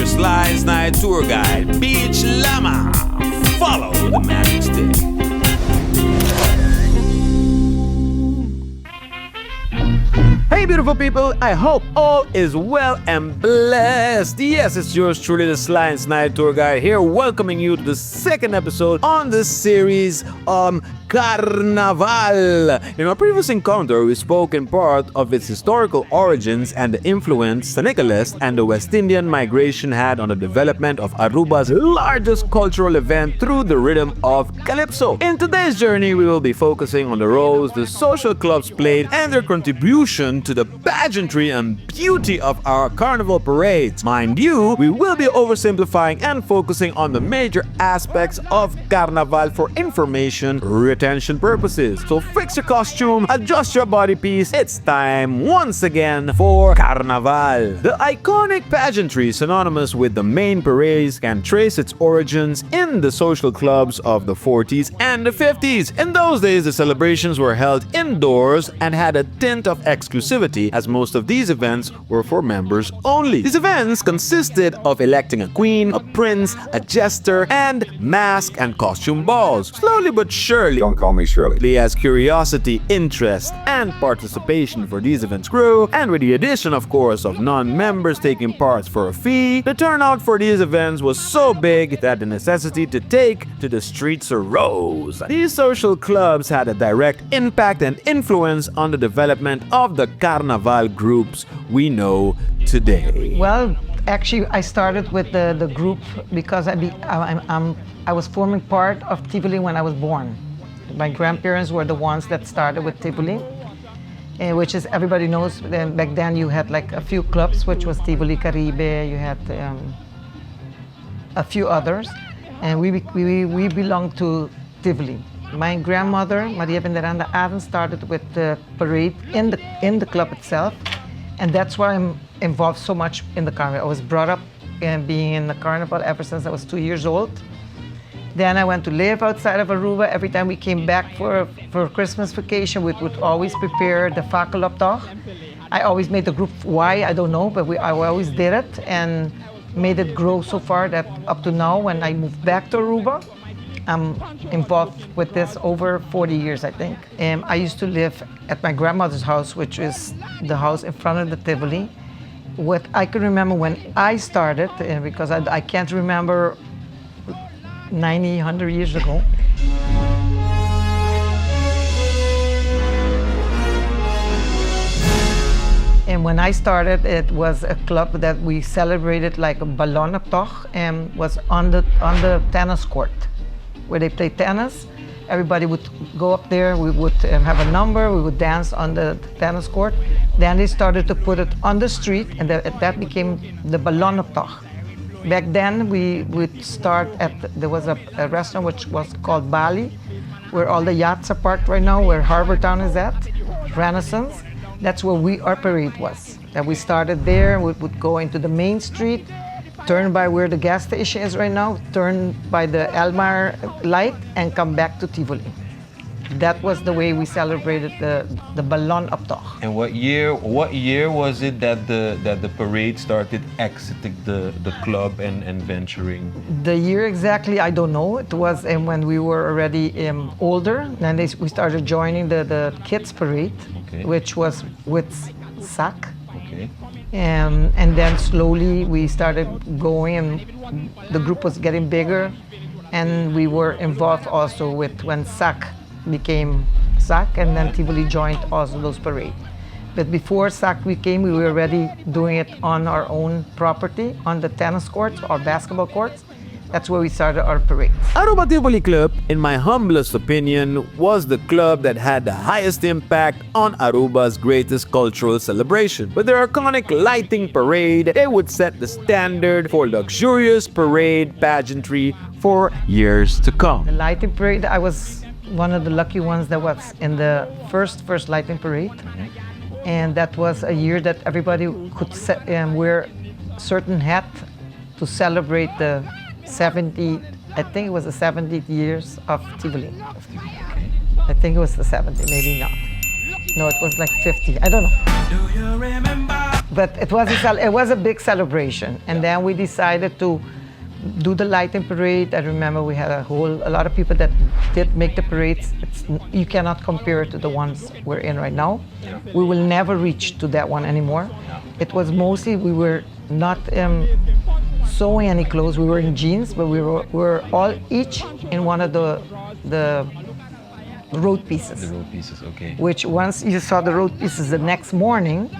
your Slides Night tour guide, Beach Llama. Follow the magic stick. Hey beautiful people, I hope all is well and blessed. Yes, it's yours truly, the Slides Night tour guide here, welcoming you to the second episode on this series Carnival. In our previous encounter, we spoke in part of its historical origins and the influence St. Nicholas and the West Indian migration had on the development of Aruba's largest cultural event through the rhythm of Calypso. In today's journey, we will be focusing on the roles the social clubs played and their contribution to the pageantry and beauty of our carnival parades. Mind you, we will be oversimplifying and focusing on the major aspects of Carnival for information retention purposes. So fix your costume, adjust your body piece. It's time once again for Carnival. The iconic pageantry synonymous with the main parades can trace its origins in the social clubs of the 40s and the 50s. In those days, the celebrations were held indoors and had a tint of exclusivity, as most of these events were for members only. These events consisted of electing a queen, a prince, a jester, and mask and costume balls. Slowly but surely, Don't call me Shirley. as curiosity, interest, and participation for these events grew, and with the addition, of course, of non-members taking part for a fee, the turnout for these events was so big that the necessity to take to the streets arose. These social clubs had a direct impact and influence on the development of the Carnival groups we know today. Well, actually, I started with the group because I was forming part of Tivoli when I was born. My grandparents were the ones that started with Tivoli, which is, everybody knows, back then you had like a few clubs, which was Tivoli Caribe, you had a few others, and we belonged to Tivoli. My grandmother, Maria Veneranda Aden, started with the parade in the club itself, and that's why I'm involved so much in the carnival. I was brought up in being in the carnival ever since I was 2 years old. Then I went to live outside of Aruba. Every time we came back for Christmas vacation, we would always prepare the fakkeloptocht. I always made the group. Why, I don't know, but I always did it and made it grow so far that up to now, when I moved back to Aruba, I'm involved with this over 40 years, I think. I used to live at my grandmother's house, which is the house in front of the Tivoli. What I can remember when I started, because I can't remember 90, 100 years ago. And when I started, it was a club that we celebrated like a ballonoptocht, and was on the tennis court, where they play tennis. Everybody would go up there, we would have a number, we would dance on the tennis court. Then they started to put it on the street, and that became the ballonoptocht. Back then, we would start there was a restaurant which was called Bali, where all the yachts are parked right now, where Harbor Town is at, Renaissance. That's where our parade was. And we started there, we would go into the main street, turn by where the gas station is right now, turn by the Elmar light, and come back to Tivoli. That was the way we celebrated the ballonoptocht. And what year was it that the parade started exiting the club and venturing? The year exactly, I don't know. It was when we were already older. Then we started joining the kids parade, Okay. which was with SAC. Okay. And then slowly we started going, and the group was getting bigger, and we were involved also with when SAC became SAC, and then Tivoli joined also those parades. But before SAC became, we were already doing it on our own property, on the tennis courts or basketball courts. That's where we started our parades. Aruba Tivoli Club, in my humblest opinion, was the club that had the highest impact on Aruba's greatest cultural celebration. With their iconic lighting parade, they would set the standard for luxurious parade pageantry for years to come. The lighting parade, I was one of the lucky ones that was in the first lighting parade. And that was a year that everybody could wear certain hat to celebrate the 70, I think it was the 70th years of Tivoli. I think it was the 70, maybe not. No, it was like 50, I don't know. Do you remember? But it was a big celebration, and then we decided to do the lighting parade. I remember we had a lot of people that did make the parades. You cannot compare it to the ones we're in right now. Yeah. We will never reach to that one anymore. It was mostly, we were not sewing any clothes. We were in jeans, but we were all each in one of the road pieces. The road pieces, okay. Which once you saw the road pieces the next morning,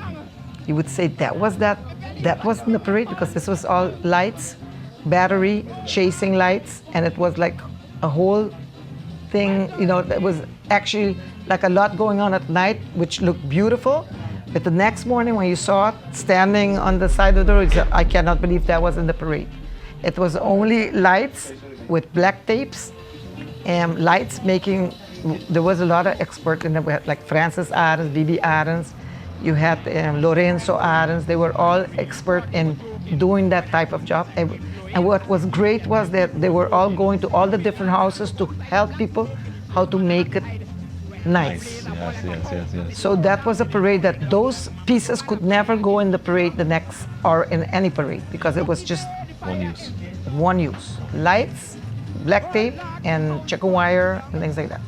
you would say that was in the parade, because this was all lights, battery, chasing lights, and it was like a whole thing, that was actually like a lot going on at night, which looked beautiful. But the next morning when you saw it standing on the side of the road, you said, I cannot believe that was in the parade. It was only lights with black tapes and lights making, there was a lot of experts in there. We had like Francis Arens, Bibi Arens, you had Lorenzo Arens. They were all expert in doing that type of job. And what was great was that they were all going to all the different houses to help people how to make it nice. Yes. So that was a parade that those pieces could never go in the parade the next, or in any parade, because it was just One use. Lights, black tape, and chicken wire, and things like that.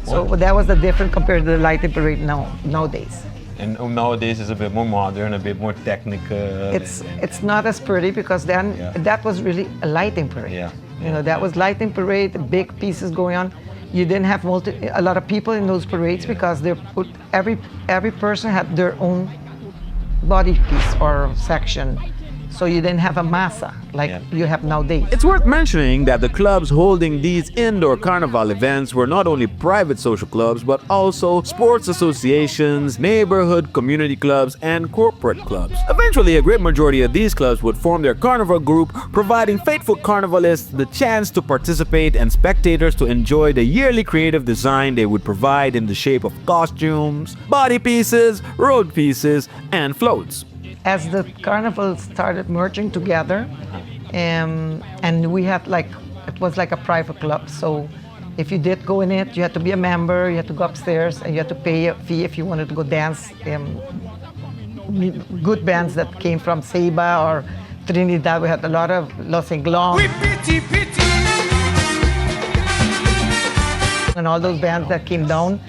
So that was the difference compared to the lighting parade nowadays. And nowadays it's a bit more modern, a bit more technical. It's not as pretty, because then that was really a lighting parade. That was lighting parade, big pieces going on. You didn't have a lot of people in those parades, because they put every person had their own body piece or section. So you didn't have a massa like you have nowadays. It's worth mentioning that the clubs holding these indoor carnival events were not only private social clubs, but also sports associations, neighborhood community clubs, and corporate clubs. Eventually, a great majority of these clubs would form their carnival group, providing faithful carnivalists the chance to participate and spectators to enjoy the yearly creative design they would provide in the shape of costumes, body pieces, road pieces, and floats. As the carnival started merging together, and we had it was like a private club. So if you did go in it, you had to be a member, you had to go upstairs, and you had to pay a fee if you wanted to go dance. Good bands that came from Ceiba or Trinidad. We had a lot of Los Inglones. And all those bands that came down.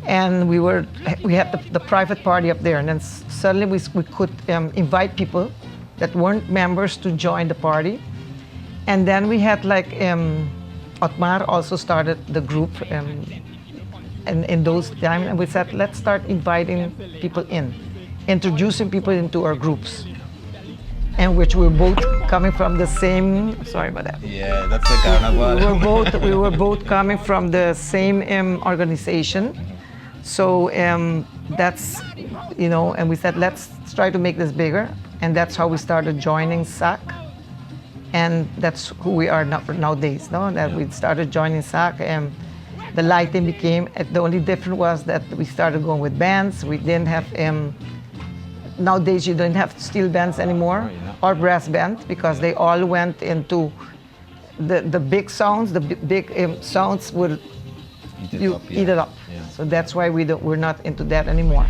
And we had the private party up there, and then suddenly we could invite people that weren't members to join the party. And then we had Otmar also started the group in those times, and we said, let's start inviting people introducing people into our groups, and which we're both coming from the same, sorry about that. Yeah, that's the carnival. We were both coming from the same organization. So that's, and we said, let's try to make this bigger. And that's how we started joining SAC. And that's who we are nowadays, that we started joining SAC, and the lighting became, the only difference was that we started going with bands. We didn't have, nowadays you don't have steel bands anymore, or brass bands, because they all went into the big sounds. The big sounds will eat it up. Yeah. So that's why we're not into that anymore.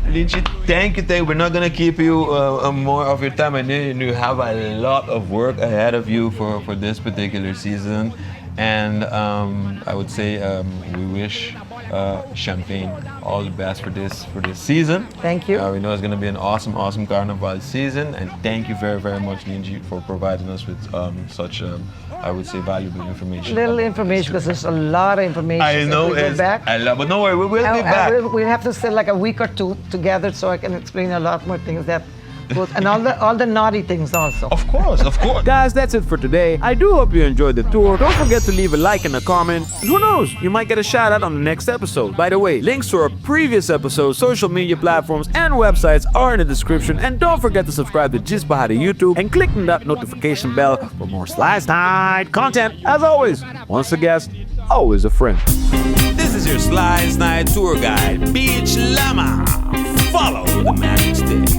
Lindsay, thank you. We're not gonna keep you more of your time. I know you have a lot of work ahead of you for this particular season, and I would say we wish Champagne all the best for this season. Thank you. We know it's gonna be an awesome carnival season, and thank you very much, Lindsay, for providing us with such I would say valuable information. Little information, because there's a lot of information. I know it's back. I love, but no worry, we will be back. We'll have to sit like a week or two together, so I can explain a lot more things that goes, and all the naughty things also. Of course. Guys, that's it for today. I do hope you enjoyed the tour. Don't forget to leave a like and a comment. And who knows, you might get a shout out on the next episode. By the way, links to our previous episodes, social media platforms, and websites are in the description. And don't forget to subscribe to Gist Bahari YouTube and click on that notification bell for more Slice Night content. As always, once a guest, always a friend. This is your Slice Night tour guide, Beach Llama. Follow the magic stick.